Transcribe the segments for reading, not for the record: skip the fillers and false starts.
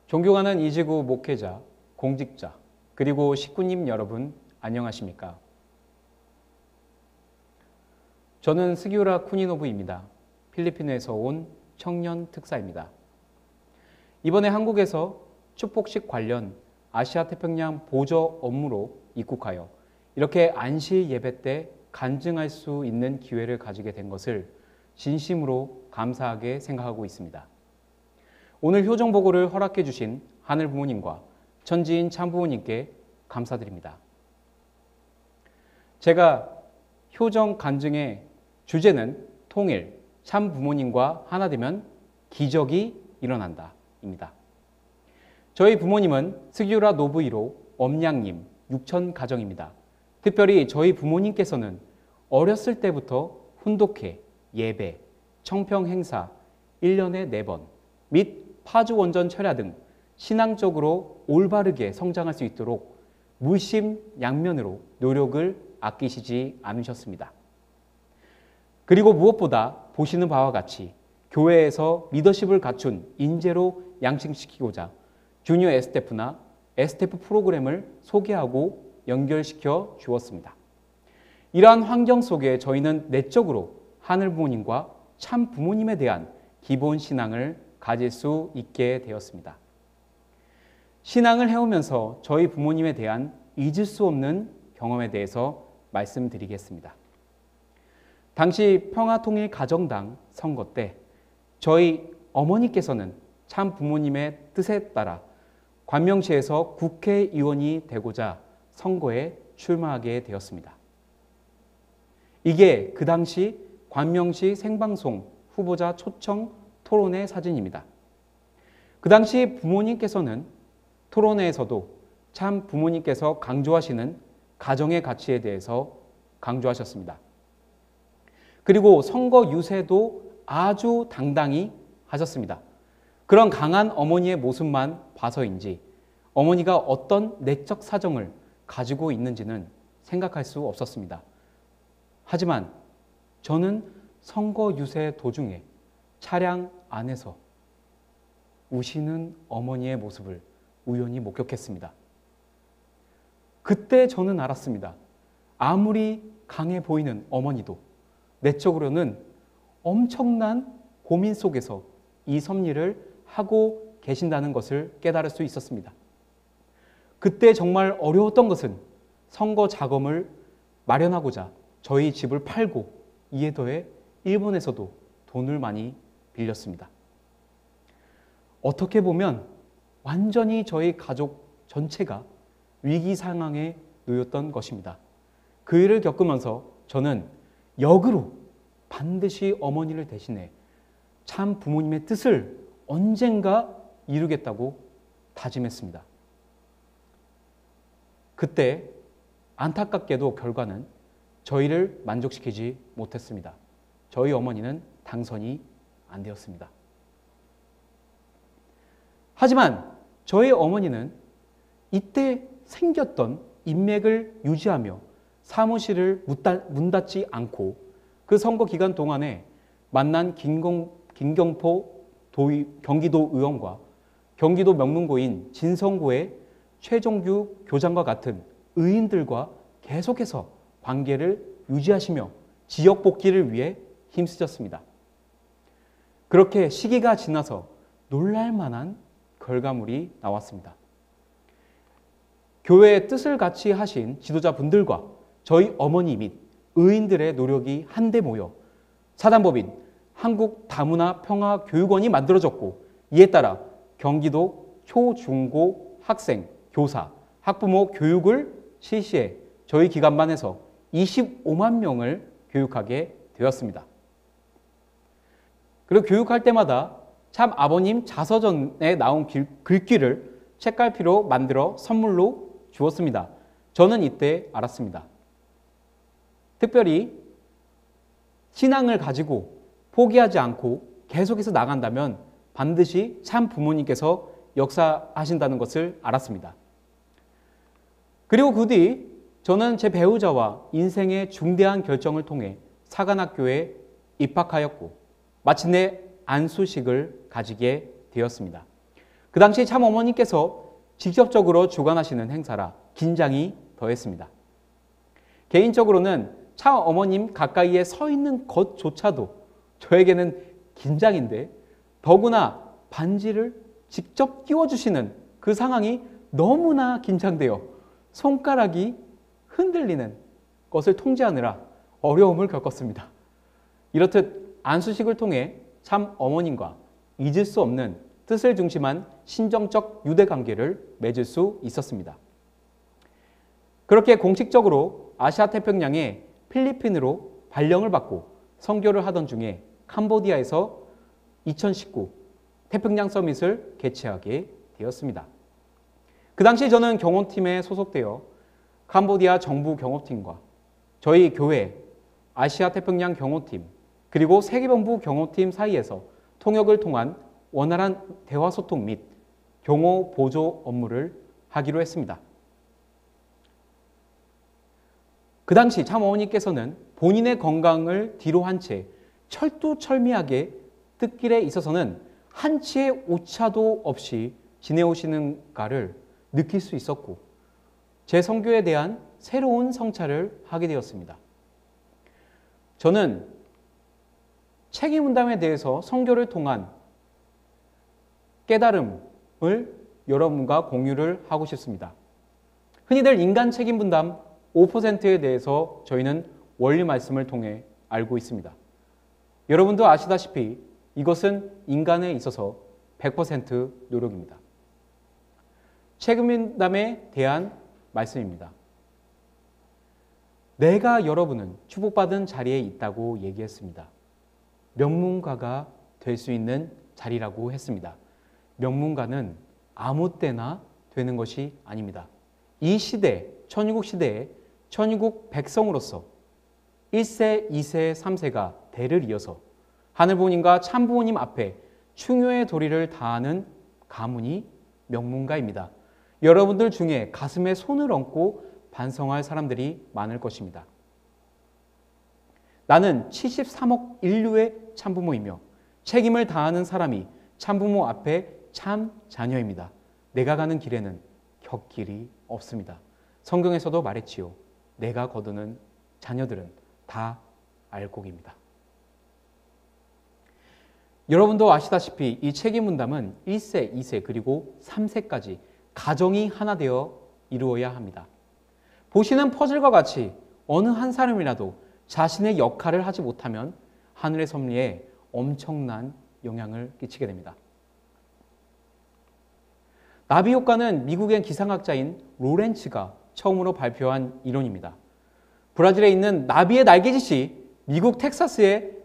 존경하는 이지구 목회자, 공직자, 그리고 식구님 여러분 안녕하십니까? 저는 스기우라 쿠니노부입니다. 필리핀에서 온 청년 특사입니다. 이번에 한국에서 축복식 관련 아시아 태평양 보조 업무로 입국하여 이렇게 안시 예배 때 간증할 수 있는 기회를 가지게 된 것을 진심으로 감사하게 생각하고 있습니다. 오늘 효정보고를 허락해 주신 하늘 부모님과 천지인 참부모님께 감사드립니다. 제가 효정 간증의 주제는 통일, 참부모님과 하나 되면 기적이 일어난다 입니다. 저희 부모님은 스기우라 노부이로 엄양님 6천 가정입니다. 특별히 저희 부모님께서는 어렸을 때부터 훈독회, 예배, 청평 행사 1년에 4번 및 파주 원전 철야 등 신앙적으로 올바르게 성장할 수 있도록 물심양면으로 노력을 아끼시지 않으셨습니다. 그리고 무엇보다 보시는 바와 같이 교회에서 리더십을 갖춘 인재로 양식시키고자 주니어 에스테프나 에스테프 프로그램을 소개하고 연결시켜 주었습니다. 이러한 환경 속에 저희는 내적으로 하늘 부모님과 참 부모님에 대한 기본 신앙을 가질 수 있게 되었습니다. 신앙을 해오면서 저희 부모님에 대한 잊을 수 없는 경험에 대해서 말씀드리겠습니다. 당시 평화통일가정당 선거 때 저희 어머니께서는 참 부모님의 뜻에 따라 관명시에서 국회의원이 되고자 선거에 출마하게 되었습니다. 이게 그 당시 관명시 생방송 후보자 초청 토론회 사진입니다. 그 당시 부모님께서는 토론회에서도 참 부모님께서 강조하시는 가정의 가치에 대해서 강조하셨습니다. 그리고 선거 유세도 아주 당당히 하셨습니다. 그런 강한 어머니의 모습만 봐서인지 어머니가 어떤 내적 사정을 가지고 있는지는 생각할 수 없었습니다. 하지만 저는 선거 유세 도중에 차량 안에서 우시는 어머니의 모습을 우연히 목격했습니다. 그때 저는 알았습니다. 아무리 강해 보이는 어머니도 내적으로는 엄청난 고민 속에서 이 섭리를 하고 계신다는 것을 깨달을 수 있었습니다. 그때 정말 어려웠던 것은 선거 자금을 마련하고자 저희 집을 팔고 이에 더해 일본에서도 돈을 많이 빌렸습니다. 어떻게 보면 완전히 저희 가족 전체가 위기 상황에 놓였던 것입니다. 그 일을 겪으면서 저는 역으로 반드시 어머니를 대신해 참 부모님의 뜻을 언젠가 이루겠다고 다짐했습니다. 그때 안타깝게도 결과는 저희를 만족시키지 못했습니다. 저희 어머니는 당선이 안 되었습니다. 하지만 저희 어머니는 이때 생겼던 인맥을 유지하며 사무실을 문 닫지 않고 그 선거 기간 동안에 만난 김경포 경기도 의원과 경기도 명문고인 진성고의 최종규 교장과 같은 의인들과 계속해서 관계를 유지하시며 지역 복귀를 위해 힘쓰셨습니다. 그렇게 시기가 지나서 놀랄만한 결과물이 나왔습니다. 교회의 뜻을 같이 하신 지도자분들과 저희 어머니 및 의인들의 노력이 한데 모여 사단법인 한국다문화평화교육원이 만들어졌고 이에 따라 경기도 초, 중고 학생, 교사, 학부모 교육을 실시해 저희 기간만에서 25만 명을 교육하게 되었습니다. 그리고 교육할 때마다 참 아버님 자서전에 나온 글귀를 책갈피로 만들어 선물로 주었습니다. 저는 이때 알았습니다. 특별히 신앙을 가지고 포기하지 않고 계속해서 나간다면 반드시 참 부모님께서 역사하신다는 것을 알았습니다. 그리고 그 뒤 저는 제 배우자와 인생의 중대한 결정을 통해 사관학교에 입학하였고 마침내 안수식을 가지게 되었습니다. 그 당시 참 어머니께서 직접적으로 주관하시는 행사라 긴장이 더했습니다. 개인적으로는 참 어머님 가까이에 서 있는 것조차도 저에게는 긴장인데 더구나 반지를 직접 끼워주시는 그 상황이 너무나 긴장되어 손가락이 흔들리는 것을 통제하느라 어려움을 겪었습니다. 이렇듯 안수식을 통해 참 어머님과 잊을 수 없는 뜻을 중심한 신정적 유대관계를 맺을 수 있었습니다. 그렇게 공식적으로 아시아 태평양의 필리핀으로 발령을 받고 선교를 하던 중에 캄보디아에서 2019 태평양 서밋을 개최하게 되었습니다. 그 당시 저는 경호팀에 소속되어 캄보디아 정부 경호팀과 저희 교회 아시아 태평양 경호팀 그리고 세계본부 경호팀 사이에서 통역을 통한 원활한 대화 소통 및 경호 보조 업무를 하기로 했습니다. 그 당시 참 어머니께서는 본인의 건강을 뒤로 한 채 철두철미하게 뜻길에 있어서는 한치의 오차도 없이 지내오시는가를 느낄 수 있었고 제 선교에 대한 새로운 성찰을 하게 되었습니다. 저는 책임 분담에 대해서 선교를 통한 깨달음을 여러분과 공유를 하고 싶습니다. 흔히들 인간 책임 분담 5%에 대해서 저희는 원리 말씀을 통해 알고 있습니다. 여러분도 아시다시피 이것은 인간에 있어서 100% 노력입니다. 책임 분담에 대한 말씀입니다. 내가 여러분은 축복받은 자리에 있다고 얘기했습니다. 명문가가 될 수 있는 자리라고 했습니다. 명문가는 아무 때나 되는 것이 아닙니다. 이 시대, 천유국 시대에 천유국 백성으로서 1세, 2세, 3세가 대를 이어서 하늘부모님과 참부모님 앞에 충효의 도리를 다하는 가문이 명문가입니다. 여러분들 중에 가슴에 손을 얹고 반성할 사람들이 많을 것입니다. 나는 73억 인류의 참부모이며 책임을 다하는 사람이 참부모 앞에 참 자녀입니다. 내가 가는 길에는 곁길이 없습니다. 성경에서도 말했지요. 내가 거두는 자녀들은 다 알곡입니다. 여러분도 아시다시피 이 책임 분담은 1세, 2세 그리고 3세까지 가정이 하나 되어 이루어야 합니다. 보시는 퍼즐과 같이 어느 한 사람이라도 자신의 역할을 하지 못하면 하늘의 섭리에 엄청난 영향을 끼치게 됩니다. 나비 효과는 미국의 기상학자인 로렌츠가 처음으로 발표한 이론입니다. 브라질에 있는 나비의 날개짓이 미국 텍사스의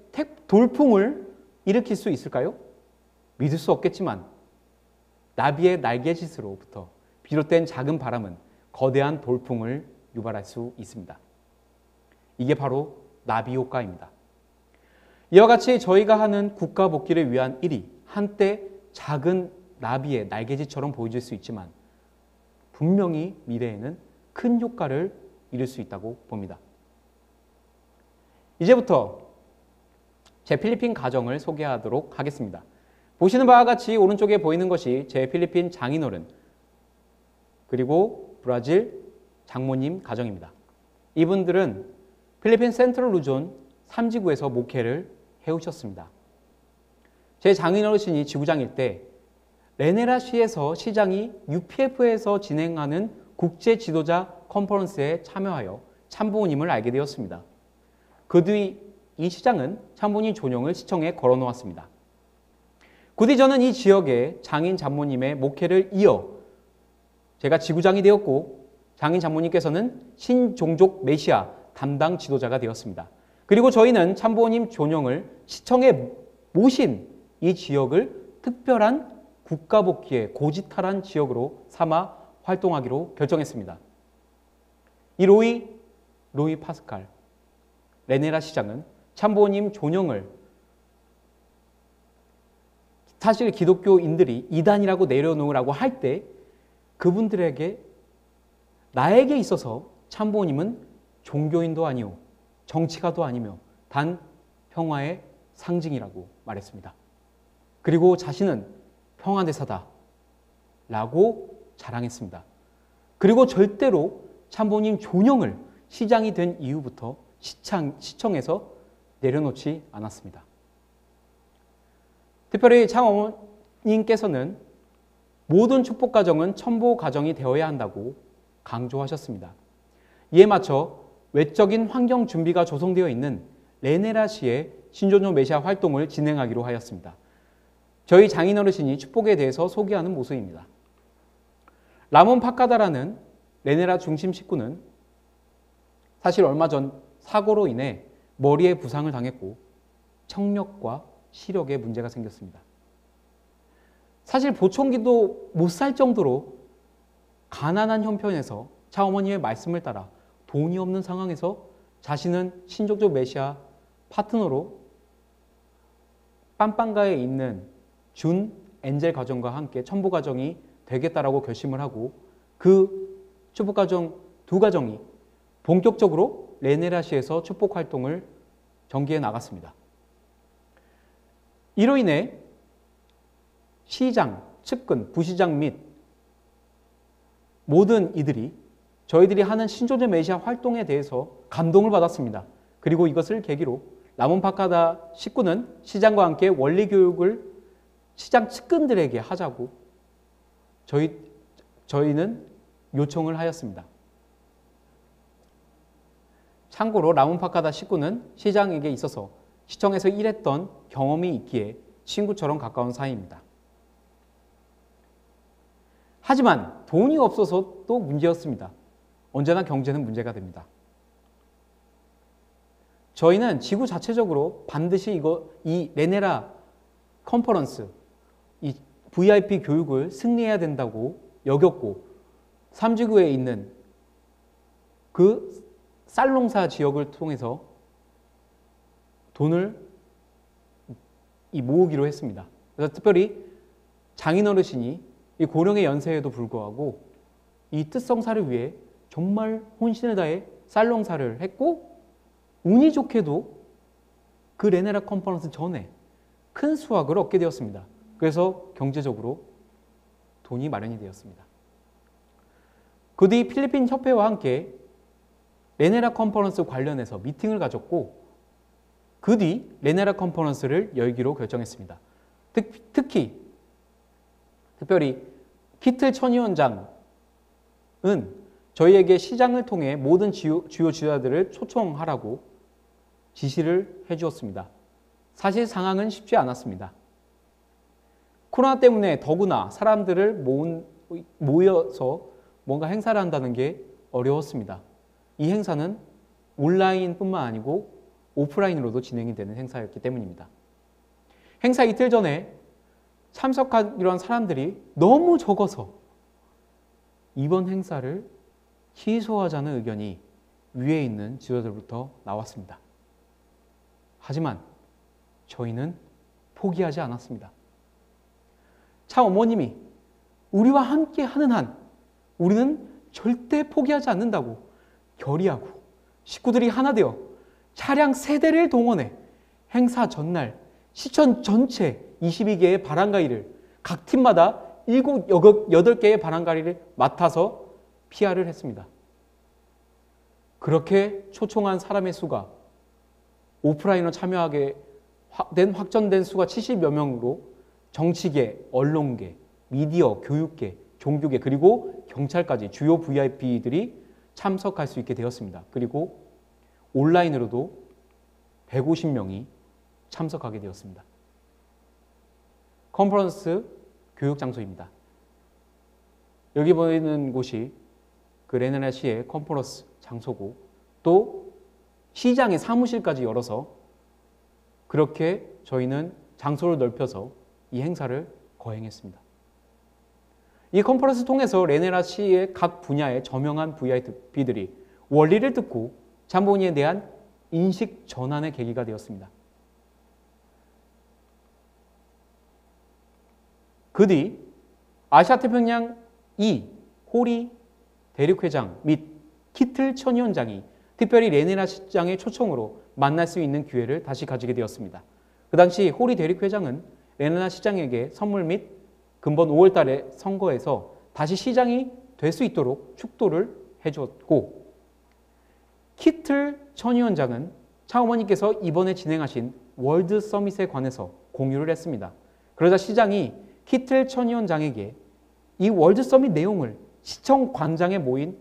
돌풍을 일으킬 수 있을까요? 믿을 수 없겠지만 나비의 날개짓으로부터 비롯된 작은 바람은 거대한 돌풍을 유발할 수 있습니다. 이게 바로 나비 효과입니다. 이와 같이 저희가 하는 국가 복귀를 위한 일이 한때 작은 나비의 날개짓처럼 보여질 수 있지만 분명히 미래에는 큰 효과를 이룰 수 있다고 봅니다. 이제부터 제 필리핀 가정을 소개하도록 하겠습니다. 보시는 바와 같이 오른쪽에 보이는 것이 제 필리핀 장인어른 그리고 브라질 장모님 가정입니다. 이분들은 필리핀 센트럴 루존 3지구에서 목회를 해오셨습니다. 제 장인어르신이 지구장일 때 레네라시에서 시장이 UPF에서 진행하는 국제 지도자 컨퍼런스에 참여하여 참부모님을 알게 되었습니다. 그 뒤 이 시장은 참부모님 존영을 시청에 걸어놓았습니다. 부디 저는 이 지역의 장인 장모님의 목회를 이어 제가 지구장이 되었고 장인 장모님께서는 신종족 메시아 담당 지도자가 되었습니다. 그리고 저희는 참부모님 존영을 시청에 모신 이 지역을 특별한 국가복귀의 고지탈한 지역으로 삼아 활동하기로 결정했습니다. 이 로이 파스칼 레네라 시장은 참부모님 존영을 사실 기독교인들이 이단이라고 내려놓으라고 할 때 그분들에게 나에게 있어서 참부모님은 종교인도 아니오 정치가도 아니며 단 평화의 상징이라고 말했습니다. 그리고 자신은 평화대사다 라고 자랑했습니다. 그리고 절대로 참모님 존영을 시장이 된 이후부터 시청에서 내려놓지 않았습니다. 특별히 창어머님께서는 모든 축복 가정은 첨보 가정이 되어야 한다고 강조하셨습니다. 이에 맞춰 외적인 환경 준비가 조성되어 있는 레네라시의 신조조 메시아 활동을 진행하기로 하였습니다. 저희 장인어르신이 축복에 대해서 소개하는 모습입니다. 라몬 파카다라는 레네라 중심 식구는 사실 얼마 전 사고로 인해 머리에 부상을 당했고 청력과 시력에 문제가 생겼습니다. 사실 보청기도 못 살 정도로 가난한 형편에서 차어머니의 말씀을 따라 돈이 없는 상황에서 자신은 신족조 메시아 파트너로 빰빵가에 있는 준 엔젤 가정과 함께 첨보 가정이 되겠다라고 결심을 하고 그 축복 가정 두 가정이 본격적으로 레네라시에서 축복 활동을 전개해 나갔습니다. 이로 인해 시장, 측근, 부시장 및 모든 이들이 저희들이 하는 신조제 메시아 활동에 대해서 감동을 받았습니다. 그리고 이것을 계기로 라몬 파카다 식구는 시장과 함께 원리 교육을 시장 측근들에게 하자고 저희는 요청을 하였습니다. 참고로 라몬 파카다 식구는 시장에게 있어서 시청에서 일했던 경험이 있기에 친구처럼 가까운 사이입니다. 하지만 돈이 없어서 또 문제였습니다. 언제나 경제는 문제가 됩니다. 저희는 지구 자체적으로 반드시 이 레네라 컨퍼런스, 이 VIP 교육을 승리해야 된다고 여겼고 삼지구에 있는 그 쌀농사 지역을 통해서 돈을 모으기로 했습니다. 그래서 특별히 장인어르신이 이 고령의 연세에도 불구하고 이 뜻성사를 위해 정말 혼신을 다해 쌀농사를 했고 운이 좋게도 그 레네라 컨퍼런스 전에 큰 수확을 얻게 되었습니다. 그래서 경제적으로 돈이 마련이 되었습니다. 그 뒤 필리핀 협회와 함께 레네라 컨퍼런스 관련해서 미팅을 가졌고 그 뒤 레네라 컨퍼런스를 열기로 결정했습니다. 특별히 키틀 천위원장은 저희에게 시장을 통해 모든 주요 지도자들을 초청하라고 지시를 해주었습니다. 사실 상황은 쉽지 않았습니다. 코로나 때문에 더구나 사람들을 모여서 뭔가 행사를 한다는 게 어려웠습니다. 이 행사는 온라인뿐만 아니고 오프라인으로도 진행이 되는 행사였기 때문입니다. 행사 이틀 전에 참석하기로 한 사람들이 너무 적어서 이번 행사를 취소하자는 의견이 위에 있는 지도자들부터 나왔습니다. 하지만 저희는 포기하지 않았습니다. 차 어머님이 우리와 함께 하는 한 우리는 절대 포기하지 않는다고 결의하고 식구들이 하나 되어 차량 3대를 동원해 행사 전날 시청 전체 22개의 바람가이를 각 팀마다 8개의 바람가이를 맡아서 PR을 했습니다. 그렇게 초청한 사람의 수가 오프라인으로 참여하게 확정된 수가 70여 명으로 정치계, 언론계, 미디어, 교육계, 종교계 그리고 경찰까지 주요 VIP들이 참석할 수 있게 되었습니다. 그리고 온라인으로도 150명이 참석하게 되었습니다. 컨퍼런스 교육 장소입니다. 여기 보이는 곳이 그 레네라시의 컨퍼런스 장소고 또 시장의 사무실까지 열어서 그렇게 저희는 장소를 넓혀서 이 행사를 거행했습니다. 이 컨퍼런스 통해서 레네라시의 각 분야의 저명한 VIP들이 원리를 듣고 잠보니에 대한 인식 전환의 계기가 되었습니다. 그 뒤 아시아태평양 2 호리 대륙회장 및 키틀 천위원장이 특별히 레네라 시장의 초청으로 만날 수 있는 기회를 다시 가지게 되었습니다. 그 당시 호리 대륙회장은 레네라 시장에게 선물 및 근본 5월 달에 선거에서 다시 시장이 될 수 있도록 축도를 해주었고, 키틀 전 위원장은 차어머니께서 이번에 진행하신 월드 서밋에 관해서 공유를 했습니다. 그러자 시장이 키틀 전 위원장에게 이 월드 서밋 내용을 시청 광장에 모인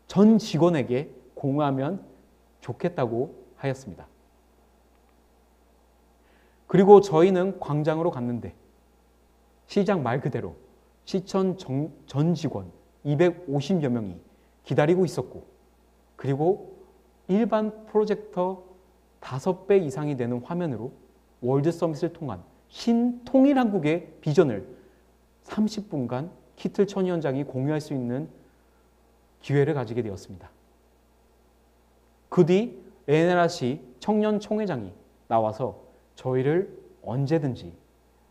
전 직원에게 공유하면 좋겠다고 하였습니다. 그리고 저희는 광장으로 갔는데 시장 말 그대로 시청 전 직원 250여 명이 기다리고 있었고, 그리고 일반 프로젝터 5배 이상이 되는 화면으로 월드 서밋을 통한 신통일 한국의 비전을 30분간 키틀 전 위원장이 공유할 수 있는 기회를 가지게 되었습니다. 그 뒤 NLRC 청년 총회장이 나와서 저희를 언제든지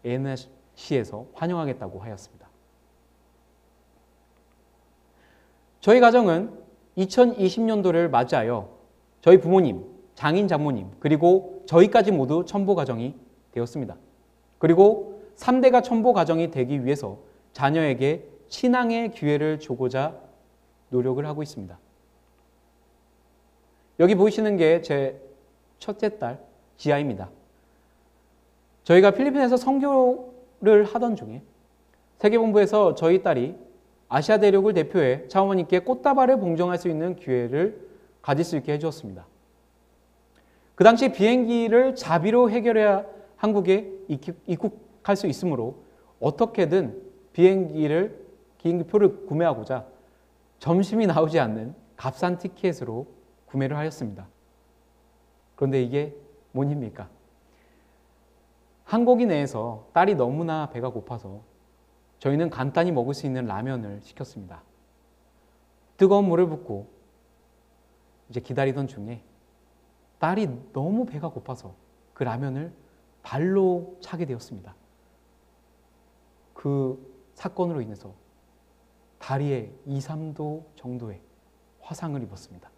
NLRC에서 환영하겠다고 하였습니다. 저희 가정은 2020년도를 맞이하여 저희 부모님, 장인 장모님, 그리고 저희까지 모두 첨보 가정이 되었습니다. 그리고 3대가 첨보 가정이 되기 위해서 자녀에게 신앙의 기회를 주고자 노력을 하고 있습니다. 여기 보이시는 게 제 첫째 딸 지아입니다. 저희가 필리핀에서 선교를 하던 중에 세계본부에서 저희 딸이 아시아 대륙을 대표해 차어머니께 꽃다발을 봉정할 수 있는 기회를 가질 수 있게 해주었습니다. 그 당시 비행기를 자비로 해결해야 한국에 입국할 수 있으므로 어떻게든 비행기표를 구매하고자 점심이 나오지 않는 값싼 티켓으로 구매를 하였습니다. 그런데 이게 뭔입니까? 한국인 내에서 딸이 너무나 배가 고파서 저희는 간단히 먹을 수 있는 라면을 시켰습니다. 뜨거운 물을 붓고 이제 기다리던 중에 딸이 너무 배가 고파서 그 라면을 발로 차게 되었습니다. 그 사건으로 인해서 다리에 2, 3도 정도의 화상을 입었습니다.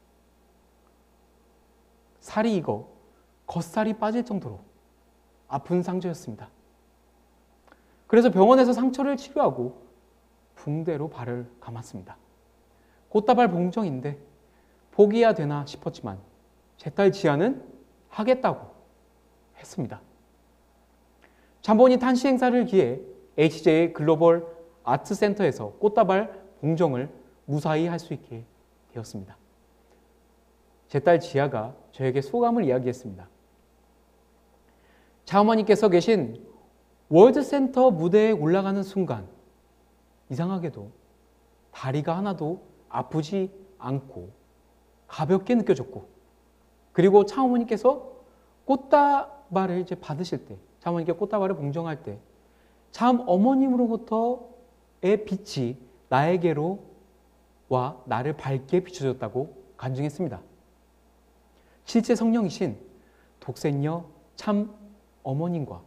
살이 익어 겉살이 빠질 정도로 아픈 상처였습니다. 그래서 병원에서 상처를 치료하고 붕대로 발을 감았습니다. 꽃다발 봉정인데 포기해야 되나 싶었지만 제 딸 지아는 하겠다고 했습니다. 잠본이 탄시 행사를 기해 HJ 글로벌 아트센터에서 꽃다발 봉정을 무사히 할 수 있게 되었습니다. 제 딸 지아가 저에게 소감을 이야기했습니다. 차어머니께서 계신 월드센터 무대에 올라가는 순간 이상하게도 다리가 하나도 아프지 않고 가볍게 느껴졌고, 그리고 차어머니께서 꽃다발을 이제 받으실 때, 차어머니께 꽃다발을 봉정할 때 참 어머님으로부터의 빛이 나에게로 와 나를 밝게 비춰줬다고 간증했습니다. 실제 성령이신 독생녀 참 어머님과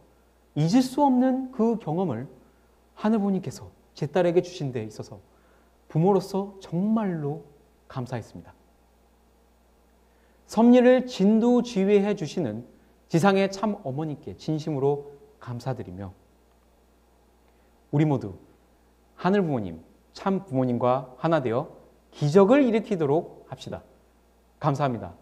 잊을 수 없는 그 경험을 하늘부모님께서 제 딸에게 주신 데 있어서 부모로서 정말로 감사했습니다. 섭리를 진두지휘해 주시는 지상의 참 어머니께 진심으로 감사드리며, 우리 모두 하늘 부모님, 참 부모님과 하나 되어 기적을 일으키도록 합시다. 감사합니다.